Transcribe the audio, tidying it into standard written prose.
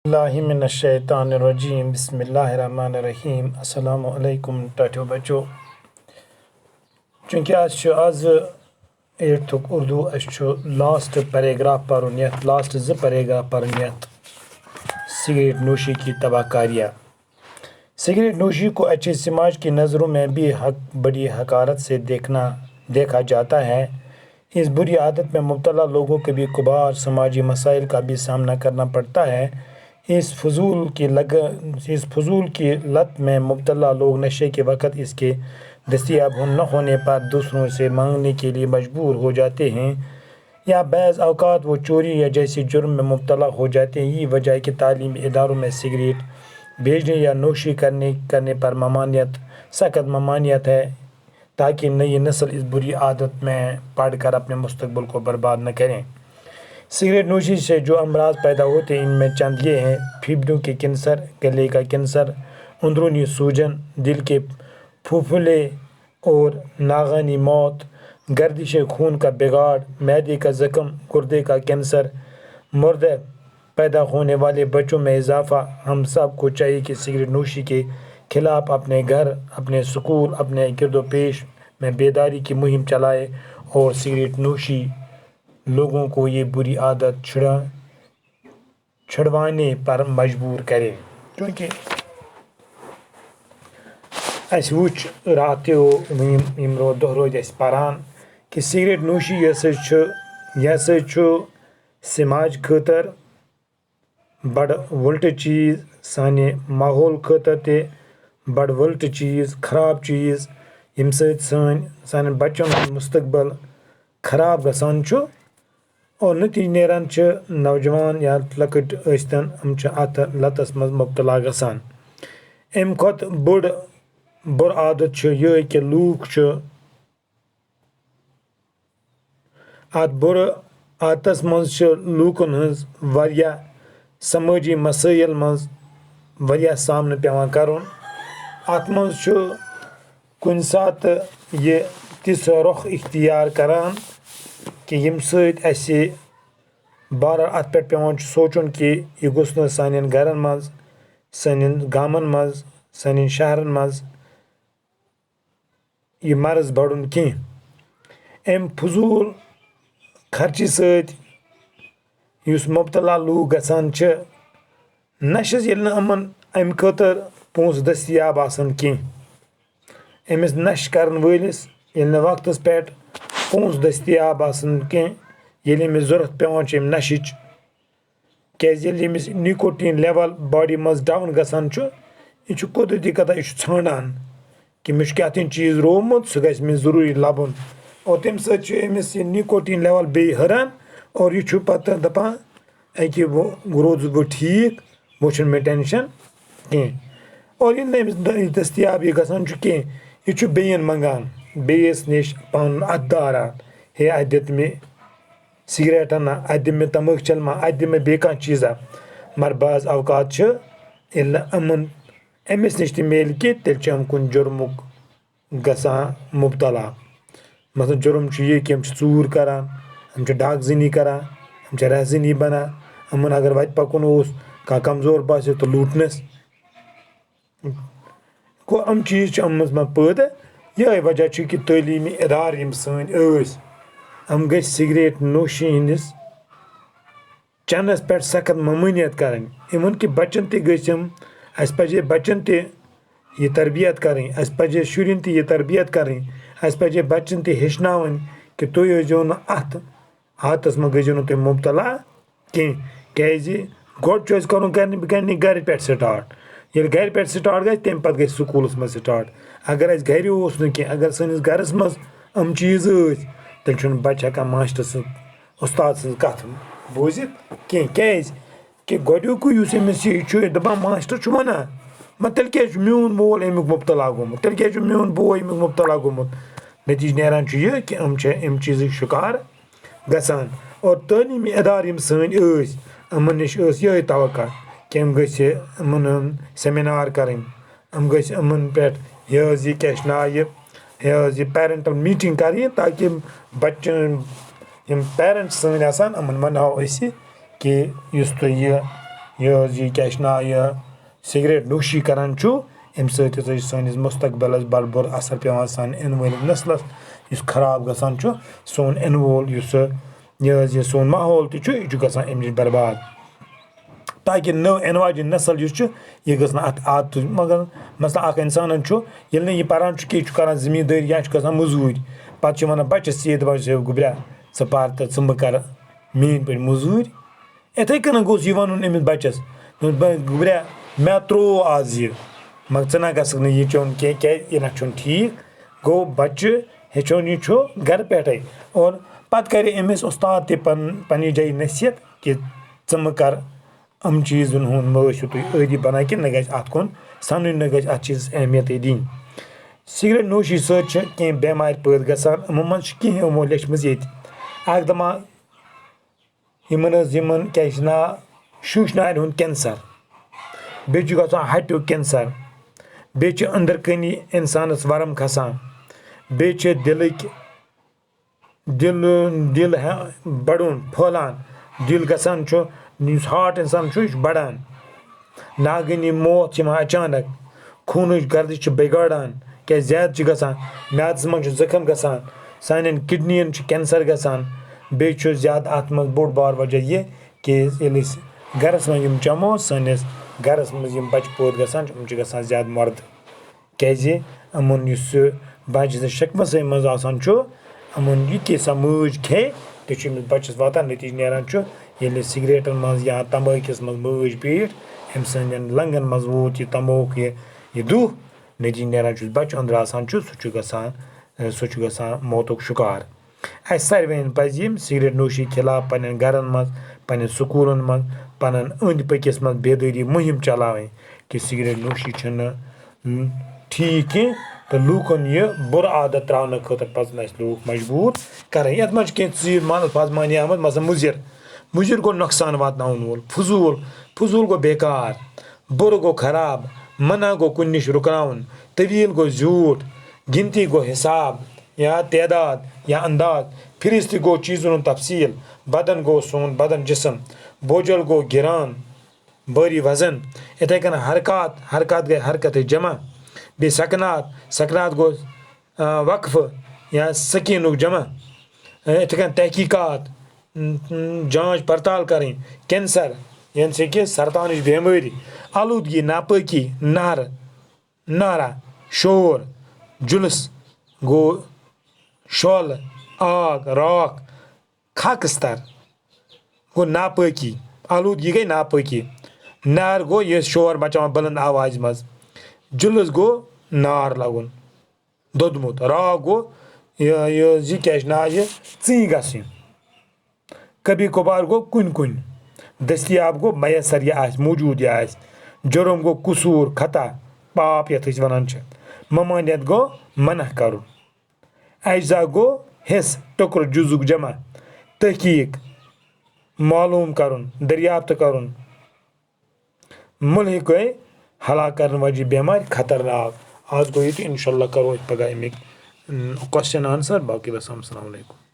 اللہ من الشیطان الرجیم بسم اللہ الرحمن الرحیم السلام علیکم ٹاٹھو بچو چونکہ آز 8th اردو لاسٹ پیراگراف پرن یتھ لاسٹ 2 پیراگراف پرن یتھ سگریٹ نوشی کی تباہ کاریاں. سگریٹ نوشی کو اچھے سماج کی نظروں میں بھی بڑی حقارت سے دیکھا جاتا ہے. اس بری عادت میں مبتلا لوگوں کے بھی کبار سماجی مسائل کا بھی سامنا کرنا پڑتا ہے. اس فضول کی لت میں مبتلا لوگ نشے کے وقت اس کے دستیاب نہ ہونے پر دوسروں سے مانگنے کے لیے مجبور ہو جاتے ہیں یا بعض اوقات وہ چوری یا جیسے جرم میں مبتلا ہو جاتے ہیں. یہ وجہ ہے کہ تعلیمی اداروں میں سگریٹ بیچنے یا نوشی کرنے پر سخت ممانعت ہے تاکہ نئی نسل اس بری عادت میں پڑھ کر اپنے مستقبل کو برباد نہ کریں. سگریٹ نوشی سے جو امراض پیدا ہوتے ہیں ان میں چند یہ ہیں: پھیپھڑوں کے کینسر، گلے کا کینسر، اندرونی سوجن، دل کے پھوپھڑے اور ناگہانی موت، گردش خون کا بگاڑ، معدے کا زخم، گردے کا کینسر، مردہ پیدا ہونے والے بچوں میں اضافہ. ہم سب کو چاہیے کہ سگریٹ نوشی کے خلاف اپنے گھر، اپنے سکول، اپنے گرد و پیش میں بیداری کی مہم چلائے اور سگریٹ نوشی لوگوں کو یہ بری عادت چھڑوانے پر مجبور کرے. کیونکہ اس وچ راتو دہ روز اس پران کہ سگریٹ نوشی یہ سماج خاطر بڑ ولٹ چیز، سانے ماحول خاطر تے بڑ ولٹ چیز، خراب چیز، یم سان بچن مستقبل خراب گژھان چھُ اور نتیجہ نیران نوجوان یا لکٹ ٲسۍتن یِم چھِ اتھ لتس منٛز مبتلا گژھان. امہِ کھۄتہٕ بُر عادت چھِ یِہے کہِ لوٗکھ چھِ اتھ بُرٕ عادتس منٛز چھِ لوٗکن ہٕنٛز واریاہ سمٲجی مسٲیل منٛز واریاہ سامنہٕ پیٚوان کرُن. اتھ منٛز چھُ کُنہِ ساتہٕ یہِ تِژھ رۄخ اختیار کران کہ ییٚمہِ سۭتۍ اَسہِ بہرحال اتھ پٮ۪ٹھ پیٚوان چھُ سونٛچُن کہ یہِ گوٚژھ نہٕ سانٮ۪ن گرن منٛز، سانٮ۪ن گامن منٛز، سانٮ۪ن شہرن منٛز یہِ مرض بڑُن کینٛہہ. امہِ فضوٗل خرچہِ سۭتۍ یُس مبتلا لوٗکھ گژھان چھِ نشس ییٚلہِ نہٕ یِمن امہِ خٲطرٕ پونٛسہٕ دٔستیاب آسان کینٛہہ، أمِس نشہٕ کرن وٲلِس ییٚلہِ نہٕ وقتس پٮ۪ٹھ پونٛسہٕ دٔستیاب آسان کینٛہہ، ییٚلہِ أمِس ضروٗرت پیٚوان چھِ امہِ نشٕچ، کیازِ ییٚلہِ أمِس نِکوٹیٖن لیول باڈی منٛز ڈاوُن گژھان چھُ یہِ چھُ قۄدرٔتی کتھا یہِ چھُ ژھانڈان کہ مےٚ چھُ کیٛاہ چیٖز روومُت سُہ گژھِ مےٚ ضروٗری لبُن اور تمہِ سۭتۍ چھُ أمِس یہِ نِکوٹیٖن لیول بیٚیہِ ہُران اور یہِ چھُ پتہٕ دپان أکہِ وۄنۍ روٗدُس بہٕ ٹھیٖک، وۄنۍ چھُنہٕ مےٚ ٹٮ۪نشن کینٛہہ. اور ییٚلہِ نہٕ أمِس دٔستیاب یہِ گژھان چھُ کینٛہہ یہِ چھُ بیٚیَن منٛگان، بیٚیِس نِش پنُن اَتھٕ داران، ہے اَتہِ دِ تہٕ مےٚ سگریٹ ہنا، اَتہِ دِ مےٚ تمباکھ چلما، اَتہِ دِ مےٚ بیٚیہِ کانٛہہ چیٖزا. مگر بعض اوقات چھِ ییٚلہِ نہٕ أمِس نِش تہِ میلہِ کینٛہہ تیٚلہِ چھِ یِم کُنہِ جُرمُک گژھان مبتلا. مثلاً جُرم چھُ یہِ کہِ یِم چھِ ژوٗر کران، یِم چھِ ڈاک زٔنی کران، یِم چھِ رہزنی بنان، یِمن اگر وتہِ پکُن اوس کانٛہہ کمزور باسہِ تہٕ لوٗٹنس. گوٚو یِم چیٖز چھِ یِمن منٛز پٲدٕ. یِہے وجہ چھُ کہِ تعلیٖمی ادارٕ یِم سٲنۍ ٲسۍ یِم گٔژھۍ سگریٹ نوشی ہٕنٛدِس چنس پٮ۪ٹھ سخت ممٲنیت کرٕنۍ. اِوٕن کہِ بچن تہِ گٔژھۍ یِم، اسہِ پزِ بچن تہِ یہِ تربیت کرٕنۍ، اسہِ پزِ شُرٮ۪ن تہِ یہِ تربیت کرٕنۍ، اسہِ پزِ بچن تہِ ہیٚچھناوٕنۍ کہ تُہۍ ٲسۍزیو نہٕ اتھ عادتس منٛز گٔژھزیو نہٕ تُہۍ مبتلا کینٛہہ. کیازِ گۄڈٕ چھُ اسہِ کرُن گرِ پٮ۪ٹھ سٹاٹ. ییٚلہِ گرِ پٮ۪ٹھ سٹاٹ گژھِ تمہِ پتہٕ گژھِ سکوٗلس منٛز سٹاٹ. اگر اسہِ گرِ اوس نہٕ کینٛہہ، اگر سٲنِس گرس منٛز یِم چیٖز ٲسۍ تیٚلہِ چھُنہٕ بچہِ ہٮ۪کان ماشٹر سٕنٛز اُستاد سٕنٛز کتھ بوٗزِتھ کینٛہہ. کیازِ کہِ گۄڈنیُکُے یُس أمِس یہِ چھُ دپان ماشٹر چھُ ونان تیٚلہِ کیازِ چھُ میون مول امیُک مبتلا گوٚمُت، تیٚلہِ کیازِ چھُ میون بوے امیُک مبتلا گوٚمُت. نتیجہٕ نیران چھُ یہِ کہِ یِم چھِ امہِ چیٖزٕکۍ شِکار گژھان. اور تعلیٖمی ادارٕ یِم سٲنۍ ٲسۍ یِمن نِش ٲس یِہے توقع کہِ یِم گٔژھِ یِمن ہُنٛد سیمِنار کرٕنۍ، یِم گٔژھۍ یِمن پٮ۪ٹھ یہِ حظ یہِ کیٛاہ چھِ ناو یہِ یہِ پیرنٹل میٖٹنٛگ کرٕنۍ تاکہِ بچن یِم پیرنٹس سٲنۍ آسان یِمن ونہاو أسۍ کہِ یُس تُہۍ یہِ یہ کیٛاہ چھِ ناو یہِ سگریٹ نوشی کران چھُ اَمہِ سۭتۍ ہسا چھِ سٲنِس مُستقبِلَس بَڑٕ بُرٕ اَثر پیٚوان سانہِ یِنہٕ وٲلِس نسلَس یُس خراب گژھان چھُ سون یِنہٕ وول یُس یہِ سون ماحول تہِ چھُ یہِ چھُ گژھان اَمہِ نِش برباد تاکہِ نٔو یِنہٕ واجیٚنۍ نسل یُس چھُ یہِ گٔژھ نہٕ اَتھ عادتٕچ مگر مثلاً اَکھ اِنسانَن چھُ ییٚلہِ نہٕ یہِ پَران چھُ کینٛہہ یہِ چھُ کَران زٔمیٖندٲری یا چھُ گژھان موٚزوٗرۍ پَتہٕ چھِ وَنان بَچَس ژٕ دَپان چھُس گوٚبرا ژٕ پَر تہٕ ژٕ مہٕ کَر میٛٲنۍ پٲٹھۍ موٚزوٗرۍ یِتھَے کٔنۍ گوٚژھ یہِ وَنُن أمِس بَچَس گوٚبرا مےٚ ترٛوو آز یہِ مگر ژٕ نہ گژھکھ نہٕ یہِ چیوٚن کینٛہہ کیٛازِ یہِ نہ چھُنہٕ ٹھیٖک گوٚو بَچہِ ہیٚچھون یہِ چھُ گَرٕ پٮ۪ٹھَے اور پَتہٕ کَرِ أمِس اُستاد تہِ پنٛنہِ جایہِ نصیحت کہِ ژٕ مہٕ کَر یِم چیٖزَن ہُنٛد مہٕ ٲسِو تُہۍ عٲدی بَنان کہِ نہ گژھِ اَتھ کُن سَنٕنۍ نہ گژھِ اَتھ چیٖزَس اہمیتٕے دِنۍ سگریٹ نوشی سۭتۍ چھِ کینٛہہ بٮ۪مارِ پٲدٕ گژھان یِمو منٛز چھِ کینٛہہ یِمو لیٚچھمٕژ ییٚتہِ اَکھ دَپان یِمَن کیٛاہ چھِ ناو شوٗشہٕ نارِ ہُنٛد کٮ۪نسَر بیٚیہِ چھُ گژھان ہَٹیُک کٮ۪نسَر بیٚیہِ چھِ أنٛدٕر کَنی اِنسانَس وَرَم کھَسان بیٚیہِ چھِ دِل بَڑُن پھٲلان دِل گژھان چھُ یُس ہارٹ اِنسان چھُ یہِ چھُ بَڑان ناگٲنی موت چھِ یِوان اچانک خوٗنٕچ گردش چھِ بِگاڑان کیٛازِ زیادٕ چھِ گژھان میادَس منٛز چھُ زخم گژھان سانٮ۪ن کِڈنِیَن چھُ کٮ۪نسَر گژھان بیٚیہِ چھُ زیادٕ اَتھ منٛز بوٚڑ بار وجہ یہِ کہِ ییٚلہِ أسۍ گَرَس منٛز یِم چٮ۪مو سٲنِس گَرَس منٛز یِم بَچہِ پٲدٕ گژھان چھِ یِم چھِ گژھان زیادٕ مَردٕ کیٛازِ یِمَن یُس سُہ بَچہِ سٕنٛدِ شِکمہٕ منٛز آسان چھُ یِمَن یہِ کہِ سۄ مٲج کھے تہِ چھُ أمِس بَچَس واتان نٔتیٖجہٕ نیران چھُ ییٚلہِ سِگریٹَن منٛز یا تمبٲکِس منٛز مٲج پیٖٹھ أمۍ سٕنٛدٮ۪ن لنٛگَن منٛز ووت یہِ تمبوکھ یہِ دُہ نٔتیٖجہٕ نیران چھُ یُس بَچہِ أنٛدرٕ آسان چھُ سُہ چھُ گژھان موتُک شِکار اَسہِ ساروِیَن پَزِ یِم سگریٹ نوشی خِلاف پنٛنٮ۪ن گَرَن منٛز پنٛنٮ۪ن سکوٗلَن منٛز پَنُن أنٛدۍ پٔکِس منٛز بیدٲری مُہِم چلاوٕنۍ کہِ سگریٹ نوشی چھِنہٕ ٹھیٖک کینٛہہ تہٕ لوٗکَن یہِ بُرٕ عادت ترٛاونہٕ خٲطرٕ پَزَن اَسہِ لوٗکھ مجبوٗر کَرٕنۍ یَتھ منٛز چھِ کینٛہہ چیٖز الفاظ مانے آمٕتۍ مثلاً مُضِر گوٚو نۄقصان واتناوَن وول فضوٗل گوٚو بیکار بُرٕ گوٚو خراب منع گوٚو کُنہِ نِش رُکراوُن طویٖل گوٚو زیوٗٹھ گِنتی گوٚو حِساب یا تعداد یا انداز فِرِستہِ گوٚو چیٖزَن ہُنٛد تفصیٖل بدن گوٚو سون بدن جسم بوجل گوٚو گِران بٲری وزن یِتھَے کٔنۍ حرکات گٔے حرکتٕچ جمع بیٚیہِ سکنات گوٚو وقفہٕ یا سکیٖنُک جمع یِتھَے کٔنۍ تحقیٖقات جانچ پڑتال کَرٕنۍ کینسر ییٚمہِ سۭتۍ کہِ سرطانٕچ بٮ۪مٲرۍ آلوٗدگی ناپٲکی نارا شور جُلس گوٚو شولہٕ آگ راکھ خاکستر گوٚو ناپٲکی آلوٗدگی گٔے ناپٲکی نار گوٚو یہِ شور مچاوان بُلند آوازِ منٛز جُلس گوٚو نار لگُن دوٚدمُت راکھ گوٚو یہِ کیٛاہ چھِ ناو یہِ ژٕنۍ گژھٕنۍ کبھی کبھار گوٚو کُنہِ دٔستیاب گوٚو میسر یہِ آسہِ موجوٗد یہِ آسہِ جُرم گوٚو قصوٗر خطا پاپ یَتھ أسۍ وَنان چھِ ممانیت گوٚو منع کَرُن اجزا گوٚو حِصہٕ ٹُکرٕ جُزُک جمع تحقیٖق معلوٗم کَرُن دٔریافتہٕ کَرُن مُلحِق گٔے ہلاک کَرن واجیٚنۍ بٮ۪مارِ خطرناک آز گوٚو یہِ تہٕ اِنشاء اللہ کَرو أسۍ پگاہ اَمِکۍ کوسچن آنسر باقٕے وَسلام السلام علیکُم